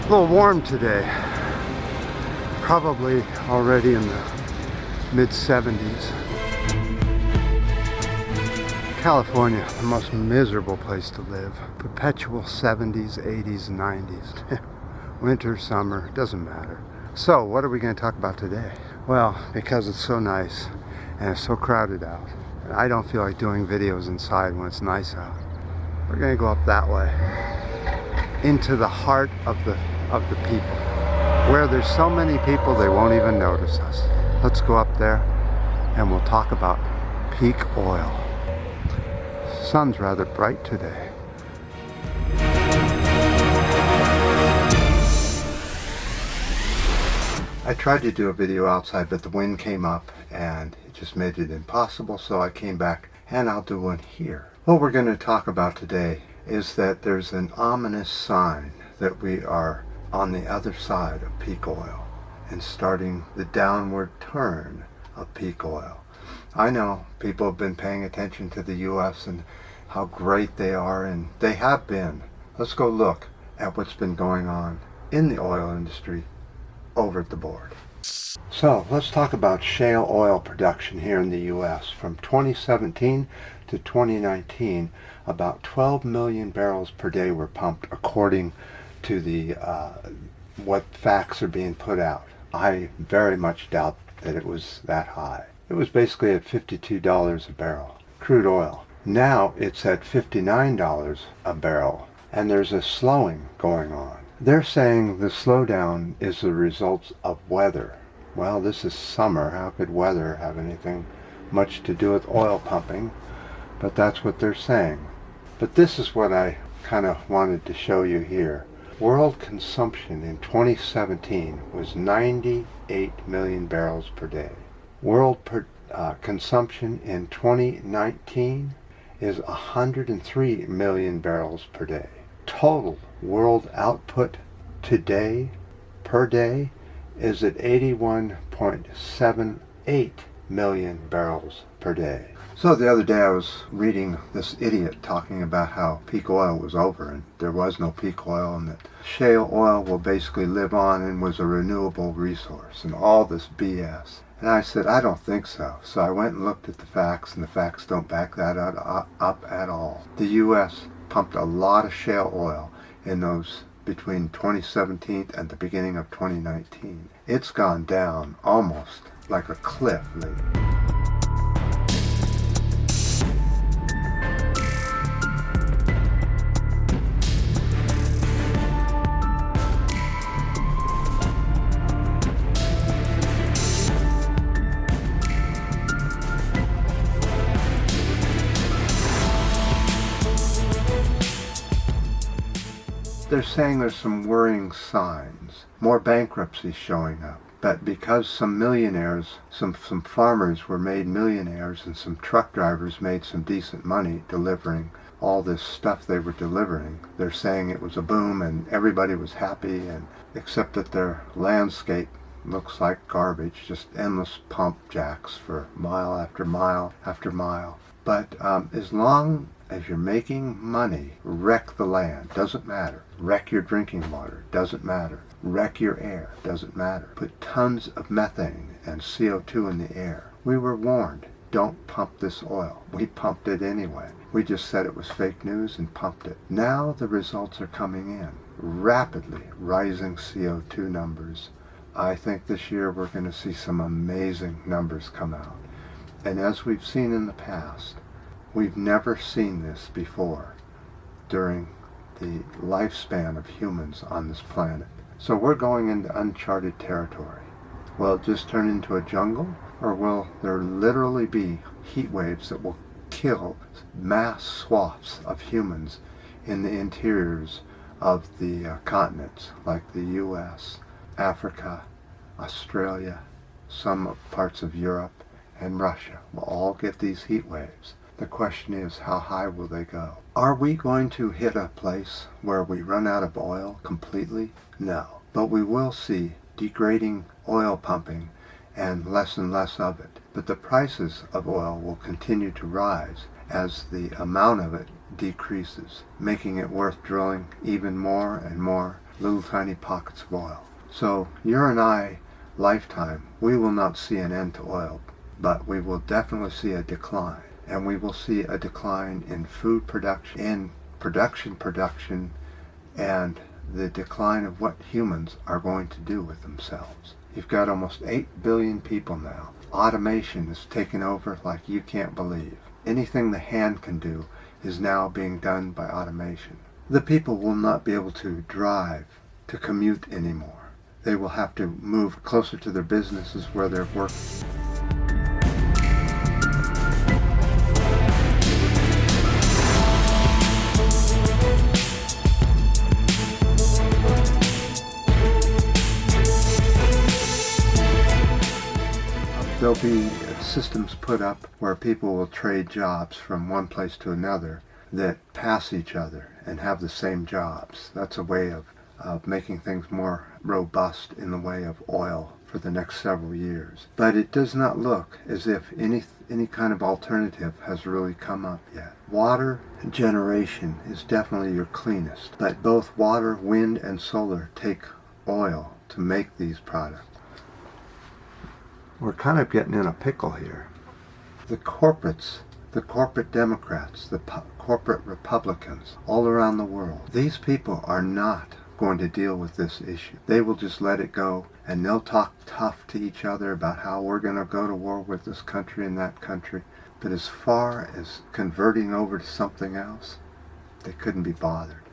A little warm today. Probably already in the mid-70s. California, the most miserable place to live. Perpetual 70s, 80s, 90s. Winter, summer, doesn't matter. So, what are we going to talk about today? Well, because it's so nice and it's so crowded out, and I don't feel like doing videos inside when it's nice out, we're going to go up that way, into the heart of the people, where there's so many people they won't even notice us. Let's go up there and we'll talk about peak oil. Sun's rather bright today. I tried to do a video outside, but the wind came up and it just made it impossible, so I came back and I'll do one here. What we're going to talk about today is that there's an ominous sign that we are on the other side of peak oil and starting the downward turn of peak oil. I know people have been paying attention to the U.S. and how great they are, and they have been. Let's go look at what's been going on in the oil industry over at the board. So let's talk about shale oil production here in the U.S. From 2017 to 2019, about 12 million barrels per day were pumped according to the what facts are being put out. I very much doubt that it was that high. It was basically at $52 a barrel, crude oil. Now it's at $59 a barrel, and there's a slowing going on. They're saying the slowdown is the result of weather. Well, this is summer. How could weather have anything much to do with oil pumping? But that's what they're saying. But this is what I kind of wanted to show you here. World consumption in 2017 was 98 million barrels per day. World consumption in 2019 is 103 million barrels per day. Total world output today, per day, is at 81.78 million barrels per day. So the other day I was reading this idiot talking about how peak oil was over and there was no peak oil, and that shale oil will basically live on and was a renewable resource, and all this BS. And I said, I don't think so. So I went and looked at the facts, and the facts don't back that up at all. The U.S. pumped a lot of shale oil in those between 2017 and the beginning of 2019. It's gone down almost like a cliff lately. They're saying there's some worrying signs, more bankruptcies showing up. But because some millionaires, some farmers were made millionaires, and some truck drivers made some decent money delivering all this stuff they were delivering, they're saying it was a boom and everybody was happy, and except that their landscape looks like garbage, just endless pump jacks for mile after mile after mile. But as long as you're making money, wreck the land, doesn't matter. Wreck your drinking water, doesn't matter. Wreck your air, doesn't matter. Put tons of methane and CO2 in the air. We were warned, don't pump this oil. We pumped it anyway. We just said it was fake news and pumped it. Now the results are coming in. Rapidly rising CO2 numbers. I think this year we're going to see some amazing numbers come out. And as we've seen in the past, we've never seen this before during the lifespan of humans on this planet. So we're going into uncharted territory. Will it just turn into a jungle, or will there literally be heat waves that will kill mass swaths of humans in the interiors of the continents, like the US, Africa, Australia, some parts of Europe, and Russia will all get these heat waves. The question is, how high will they go? Are we going to hit a place where we run out of oil completely? No. But we will see degrading oil pumping and less of it. But the prices of oil will continue to rise as the amount of it decreases, making it worth drilling even more and more little tiny pockets of oil. So your and I lifetime, we will not see an end to oil, but we will definitely see a decline. And we will see a decline in food production, and the decline of what humans are going to do with themselves. You've got almost 8 billion people now. Automation is taking over like you can't believe. Anything the hand can do is now being done by automation. The people will not be able to drive, to commute anymore. They will have to move closer to their businesses where they're working. There'll be systems put up where people will trade jobs from one place to another that pass each other and have the same jobs. That's a way of making things more robust in the way of oil for the next several years. But it does not look as if any kind of alternative has really come up yet. Water generation is definitely your cleanest, but both water, wind, and solar take oil to make these products. We're kind of getting in a pickle here. The corporates, the corporate Democrats, the corporate Republicans all around the world, these people are not going to deal with this issue. They will just let it go, and they'll talk tough to each other about how we're going to go to war with this country and that country. But as far as converting over to something else, they couldn't be bothered.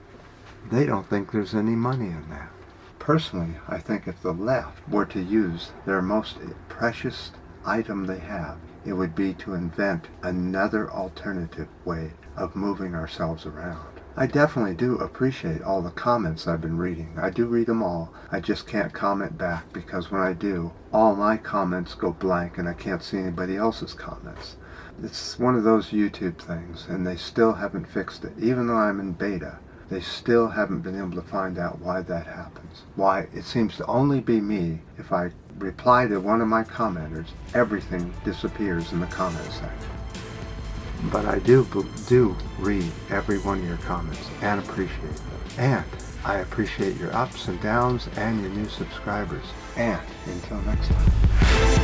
They don't think there's any money in that. Personally, I think if the left were to use their most precious item they have, it would be to invent another alternative way of moving ourselves around. I definitely do appreciate all the comments I've been reading. I do read them all. I just can't comment back because when I do, all my comments go blank and I can't see anybody else's comments. It's one of those YouTube things, and they still haven't fixed it. Even though I'm in beta, they still haven't been able to find out why that happens. Why it seems to only be me. If I reply to one of my commenters, everything disappears in the comment section. But I do read every one of your comments and appreciate them. And I appreciate your ups and downs and your new subscribers. And until next time.